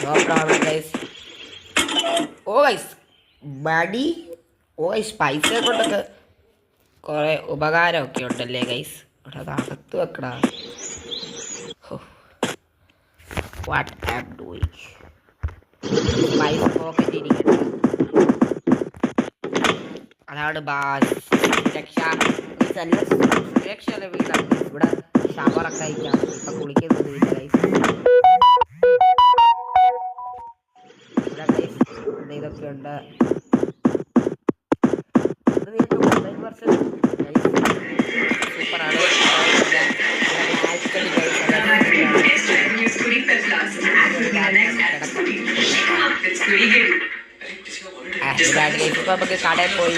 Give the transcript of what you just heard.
No problem guys. Oh guys മടി. Oh guys പൈസ കൊണ്ടൊക്കെ കുറെ ഉപകാരമൊക്കെ ഉണ്ടല്ലേ ഗൈസ്. ഇവിടെ അത് അകത്ത് വെക്കടാ. What I am doing. പൈസ പോക്കറ്റ് ഇരിക്കട്ടെ. അതാണ് ബാസ് സുരക്ഷ. സുരക്ഷയുള്ള വീടാണ് ഇവിടെ. ഷവറൊക്കെ അയക്കാം. ഇപ്പൊ കുളിക്കുന്നത് ഇല്ല ഗൈസ്. ഇവിടെ ഗൈസ് ഇതൊക്കെ ഉണ്ട്. സൂപ്പറാണ്. ഇപ്പൊ നമുക്ക് കടയിൽ പോയി